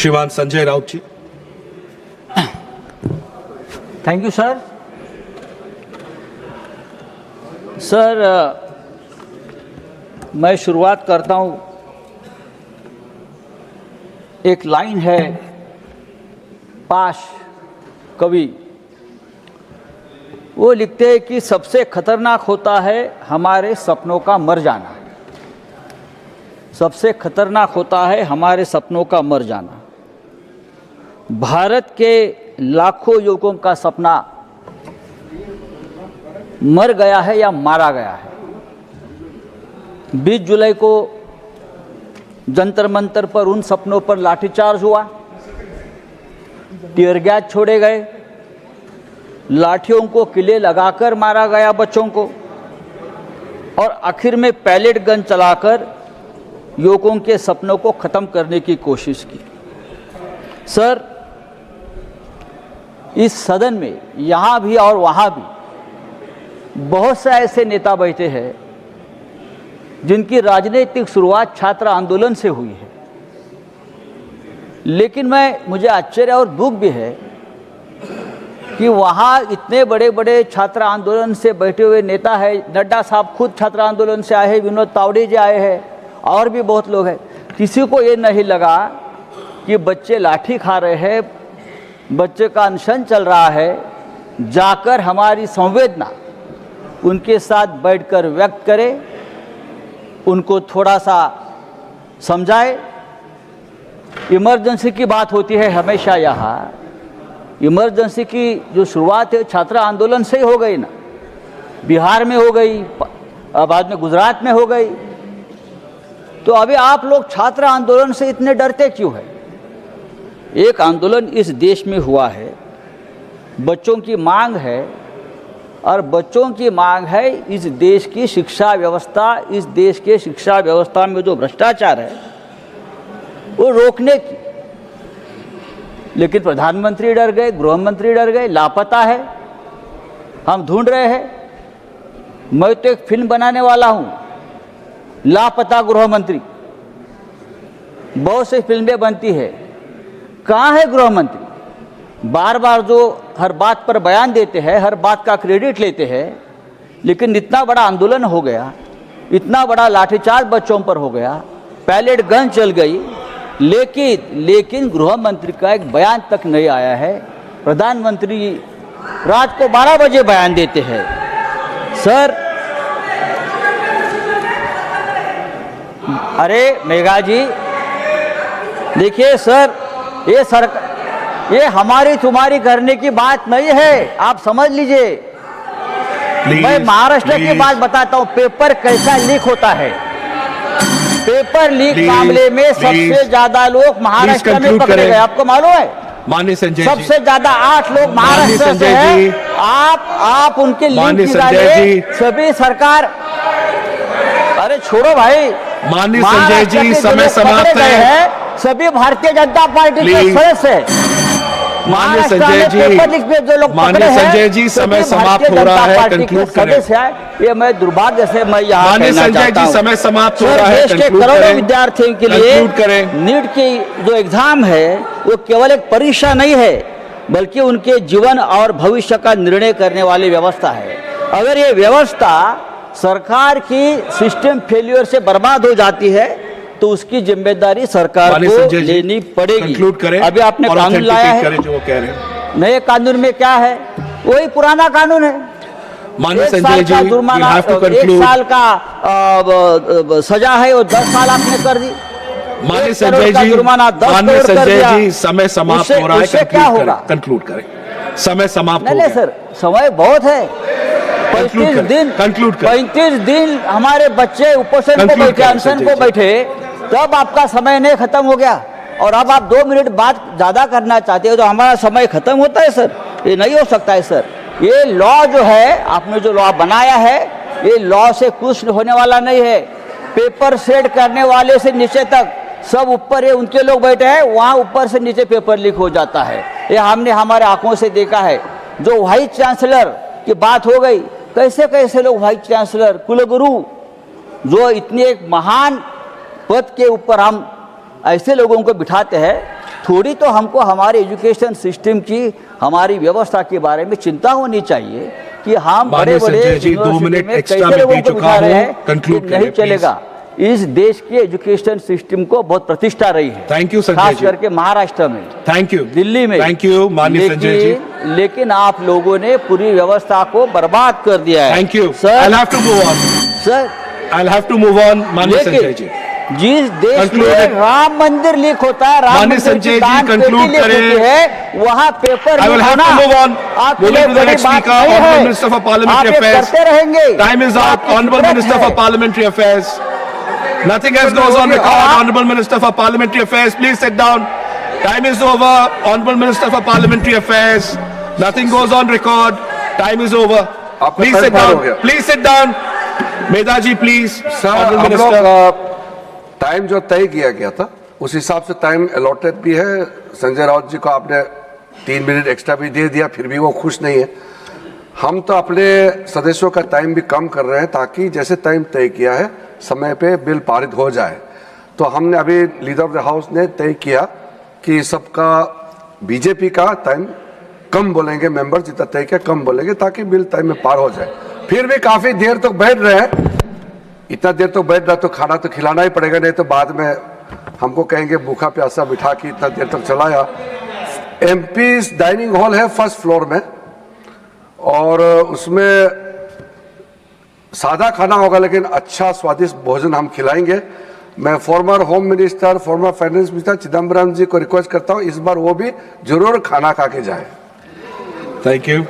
श्रीमान Sanjay Raut ji. Thank you sir. Sir, मैं शुरुआत करता हूँ। एक लाइन है पाश कवि, वो लिखते हैं कि सबसे खतरनाक होता है हमारे सपनों का मर जाना। सबसे खतरनाक होता है हमारे सपनों का मर जाना। भारत के लाखों युवकों का सपना मर गया है या मारा गया है। 20 जुलाई को जंतर मंतर पर उन सपनों पर लाठीचार्ज हुआ, टीयर गैस छोड़े गए, लाठियों को किले लगाकर मारा गया बच्चों को, और आखिर में पैलेट गन चलाकर युवकों के सपनों को ख़त्म करने की कोशिश की। सर, इस सदन में यहाँ भी और वहाँ भी बहुत से ऐसे नेता बैठे हैं जिनकी राजनीतिक शुरुआत छात्र आंदोलन से हुई है, लेकिन मुझे आश्चर्य और दुख भी है कि वहाँ इतने बड़े बड़े छात्र आंदोलन से बैठे हुए नेता है। नड्डा साहब खुद छात्र आंदोलन से आए हैं, विनोद तावड़े जी आए हैं, और भी बहुत लोग हैं। किसी को ये नहीं लगा कि बच्चे लाठी खा रहे हैं, बच्चे का अनशन चल रहा है, जाकर हमारी संवेदना उनके साथ बैठकर व्यक्त करें, उनको थोड़ा सा समझाए। इमरजेंसी की बात होती है हमेशा यहाँ। इमरजेंसी की जो शुरुआत है छात्र आंदोलन से ही हो गई ना, बिहार में हो गई, बाद में गुजरात में हो गई। तो अभी आप लोग छात्र आंदोलन से इतने डरते क्यों है? एक आंदोलन इस देश में हुआ है, बच्चों की मांग है, और बच्चों की मांग है इस देश की शिक्षा व्यवस्था, इस देश के शिक्षा व्यवस्था में जो भ्रष्टाचार है वो रोकने की। लेकिन प्रधानमंत्री डर गए, गृह मंत्री डर गए, लापता है, हम ढूंढ रहे हैं। मैं तो एक फिल्म बनाने वाला हूँ, लापता गृह मंत्री। बहुत सी फिल्में बनती है, कहाँ है गृह मंत्री? बार बार जो हर बात पर बयान देते हैं, हर बात का क्रेडिट लेते हैं, लेकिन इतना बड़ा आंदोलन हो गया, इतना बड़ा लाठीचार्ज बच्चों पर हो गया, पैलेट गन चल गई, लेकिन गृह मंत्री का एक बयान तक नहीं आया है। प्रधानमंत्री रात को 12 बजे बयान देते हैं। सर, अरे मेघा जी, देखिए सर, ये हमारी तुम्हारी करने की बात नहीं है, आप समझ लीजिए। मैं महाराष्ट्र की बात बताता हूँ, पेपर कैसा लीक होता है। पेपर लीक मामले में सबसे ज्यादा लोग महाराष्ट्र में पकड़े गए, आपको मालूम है? माननीय संजय जी, सबसे ज्यादा 8 लोग महाराष्ट्र से हैं। आप उनके लिंक निकालिए। सभी सरकार, अरे छोड़ो भाई, माननीय संजय जी, समय समाप्त है। सभी भारतीय जनता पार्टी के सदस्य हैं। माननीय संजय जी, समय समाप्त हो रहा है, कंक्लूड करें। ये मैं दुर्भाग्य से मैं यहाँ माननीय संजय जी, समय समाप्त हो रहा है, देश के करोड़ों विद्यार्थियों के लिए करें। नीट की जो एग्जाम है वो केवल एक परीक्षा नहीं है, बल्कि उनके जीवन और भविष्य का निर्णय करने वाली व्यवस्था है। अगर ये व्यवस्था सरकार की सिस्टम फेल्यूर से बर्बाद हो जाती है तो उसकी जिम्मेदारी सरकार को लेनी पड़ेगी। अभी आपने कानून लाया है, जो कह रहे हैं। नए कानून में क्या है? वही पुराना कानून है। माननीय संजय जी, जुर्माना, 1 साल का सजा है, वो 10 साल आपने कर दी। माननीय संजय जी, माननीय संजय जी, समय समाप्त हो रहा है, क्या होगा? कंक्लूड करें। समय समाप्त हो गया। नहीं सर, समय बहुत है। 35 दिन हमारे बच्चे उपोषण को बैठे, अनशन को बैठे, तब आपका समय नहीं खत्म हो गया, और अब आप 2 मिनट बात ज्यादा करना चाहते हो तो हमारा समय खत्म होता है सर? ये नहीं हो सकता है सर। ये लॉ जो है, आपने जो लॉ बनाया है, ये लॉ से कुछ होने वाला नहीं है। पेपर सेट करने वाले से नीचे तक सब ऊपर है, उनके लोग बैठे हैं, वहाँ ऊपर से नीचे पेपर लीक हो जाता है। ये हमने हमारे आंखों से देखा है। जो वाइस चांसलर की बात हो गई, कैसे कैसे लोग वाइस चांसलर, कुलगुरु, जो इतने एक महान पद के ऊपर हम ऐसे लोगों को बिठाते हैं, थोड़ी तो हमको हमारे एजुकेशन सिस्टम की, हमारी व्यवस्था के बारे में चिंता होनी चाहिए कि हम बड़े बड़े यूनिवर्सिटी में कैसे लोगों को बिठा रहे हैं, नहीं चलेगा। इस देश के एजुकेशन सिस्टम को बहुत प्रतिष्ठा रही है। थैंक यू संजय खास जी। करके महाराष्ट्र में, थैंक यू, दिल्ली में। थैंक यू माननीय संजय जी। लेकिन आप लोगों ने पूरी व्यवस्था को बर्बाद कर दिया है। Thank you sir. I have to move on sir, I have to move on माननीय संजय जी। जिस देश में राम मंदिर लीक होता है, राम मंदिर संजय की जी दान कंक्लूड पेटी लीक करें। होती है, वहाँ paper I will leak have होना to move on. आपके Moving लिए to the बड़ी next बात speaker, नहीं Honorable है। Minister for आप Parliamentary ये Affairs. करते रहेंगे। Time is up. आपकी Honorable फितरत Minister है। for Parliamentary Affairs. Nothing else goes on record. Honorable Minister for Parliamentary Affairs, please sit down. Time is over. Honorable Minister for Parliamentary Affairs. Nothing goes on record. Time is over. Please sit down. Please sit down. Medha ji please. Sir, हम लोग time जो तय किया गया था उस हिसाब से टाइम अलॉटेड भी है। संजय राउत जी को आपने 3 मिनट एक्स्ट्रा भी दे दिया, फिर भी वो खुश नहीं है। हम तो अपने सदस्यों का टाइम भी कम कर रहे हैं ताकि जैसे टाइम तय किया है समय पे बिल पारित हो जाए। तो हमने अभी लीडर ऑफ द हाउस ने तय किया कि सबका बीजेपी का टाइम कम बोलेंगे, मेंबर जितना तय किया कम बोलेंगे ताकि बिल टाइम में पार हो जाए। फिर भी काफी देर तक बैठ रहे हैं, इतना देर तक बैठ रहा तो खाना तो खिलाना ही पड़ेगा, नहीं तो बाद में हमको कहेंगे भूखा प्यासा बिठा के इतना देर तक चलाया। एमपी डाइनिंग हॉल है फर्स्ट फ्लोर में और उसमें सादा खाना होगा लेकिन अच्छा स्वादिष्ट भोजन हम खिलाएंगे। मैं former home minister, former finance minister Chidambaram ji को रिक्वेस्ट करता हूं इस बार वो भी जरूर खाना खा के जाए। Thank you.